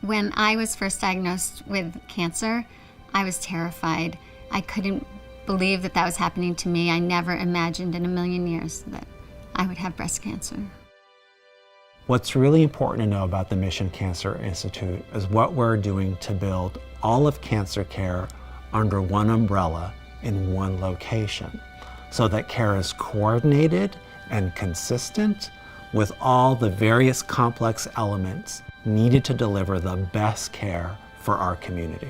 When I was first diagnosed with cancer, I was terrified. I couldn't believe that was happening to me. I never imagined in a million years that I would have breast cancer. What's really important to know about the Mission Cancer Institute is what we're doing to build all of cancer care under one umbrella in one location, so that care is coordinated and consistent with all the various complex elements needed to deliver the best care for our community.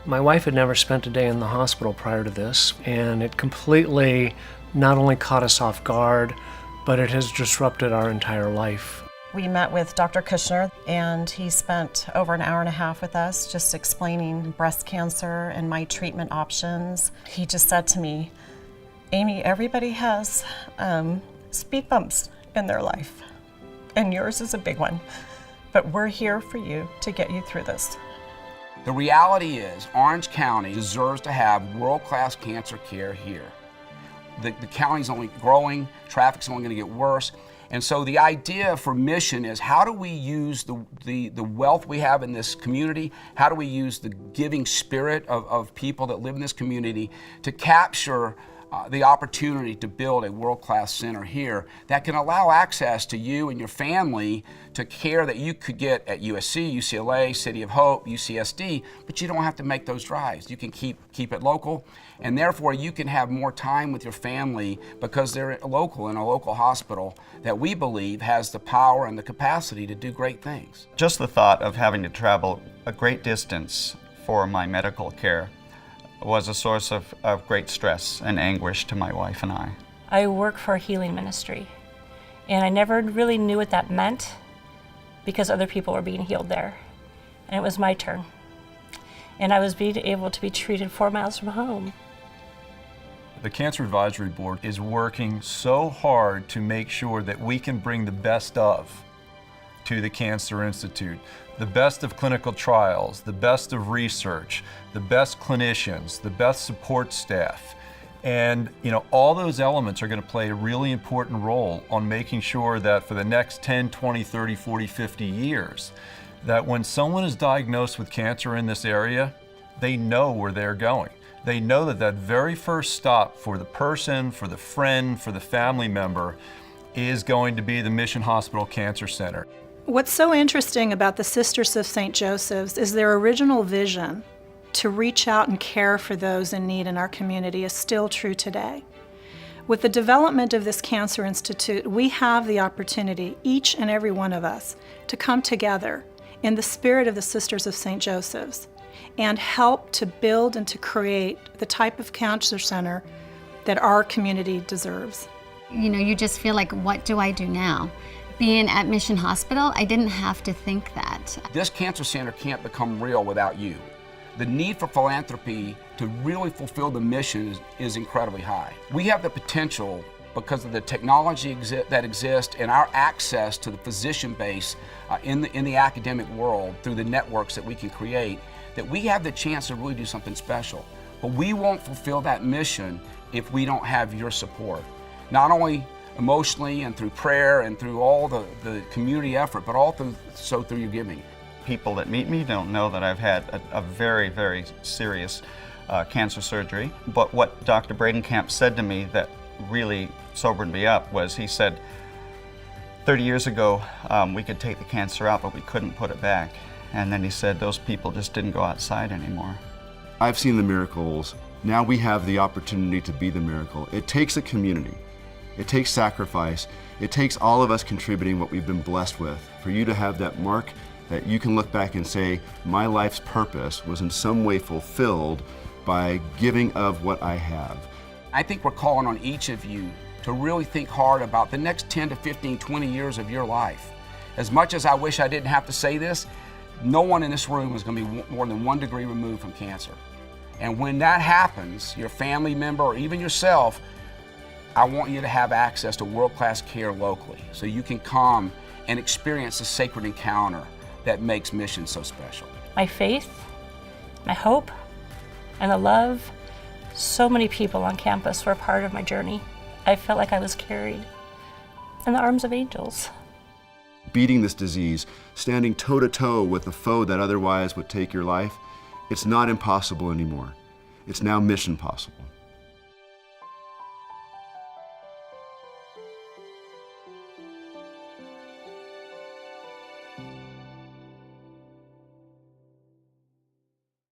My wife had never spent a day in the hospital prior to this, and it completely not only caught us off guard, but it has disrupted our entire life. We met with Dr. Kushner, and he spent over an hour and a half with us just explaining breast cancer and my treatment options. He just said to me, Amy, everybody has speed bumps in their life, and yours is a big one, but we're here for you to get you through this. The reality is Orange County deserves to have world-class cancer care here. The county's only growing, traffic's only going to get worse. And so the idea for Mission is, how do we use the wealth we have in this community? How do we use the giving spirit of people that live in this community to capture the opportunity to build a world-class center here that can allow access to you and your family to care that you could get at USC, UCLA, City of Hope, UCSD, but you don't have to make those drives. You can keep it local, and therefore you can have more time with your family because they're local in a local hospital that we believe has the power and the capacity to do great things. Just the thought of having to travel a great distance for my medical care was a source of great stress and anguish to my wife and I. I work for a healing ministry, and I never really knew what that meant because other people were being healed there. And it was my turn. And I was being able to be treated 4 miles from home. The Cancer Advisory Board is working so hard to make sure that we can bring the best of to the Cancer Institute. The best of clinical trials, the best of research, the best clinicians, the best support staff. And all those elements are going to play a really important role on making sure that for the next 10, 20, 30, 40, 50 years, that when someone is diagnosed with cancer in this area, they know where they're going. They know that that very first stop for the person, for the friend, for the family member is going to be the Mission Hospital Cancer Center. What's so interesting about the Sisters of St. Joseph's is their original vision to reach out and care for those in need in our community is still true today. With the development of this Cancer Institute, we have the opportunity, each and every one of us, to come together in the spirit of the Sisters of St. Joseph's and help to build and to create the type of cancer center that our community deserves. You just feel like, what do I do now? Being at Mission Hospital, I didn't have to think that. This cancer center can't become real without you. The need for philanthropy to really fulfill the mission is incredibly high. We have the potential, because of the technology that exists and our access to the physician base in the academic world through the networks that we can create, that we have the chance to really do something special. But we won't fulfill that mission if we don't have your support. Not only emotionally and through prayer and through all the community effort, but also through your giving. People that meet me don't know that I've had a very, very serious cancer surgery. But what Dr. Bradenkamp said to me that really sobered me up was, he said, 30 years ago, we could take the cancer out, but we couldn't put it back. And then he said, those people just didn't go outside anymore. I've seen the miracles. Now we have the opportunity to be the miracle. It takes a community. It takes sacrifice. It takes all of us contributing what we've been blessed with for you to have that mark that you can look back and say, my life's purpose was in some way fulfilled by giving of what I have. I think we're calling on each of you to really think hard about the next 10 to 15, 20 years of your life. As much as I wish I didn't have to say this, no one in this room is going to be more than 1 degree removed from cancer. And when that happens, your family member or even yourself, I want you to have access to world-class care locally so you can come and experience the sacred encounter that makes Mission so special. My faith, my hope, and the love, so many people on campus were a part of my journey. I felt like I was carried in the arms of angels. beating this disease, standing toe to toe with the foe that otherwise would take your life, it's not impossible anymore. It's now mission possible.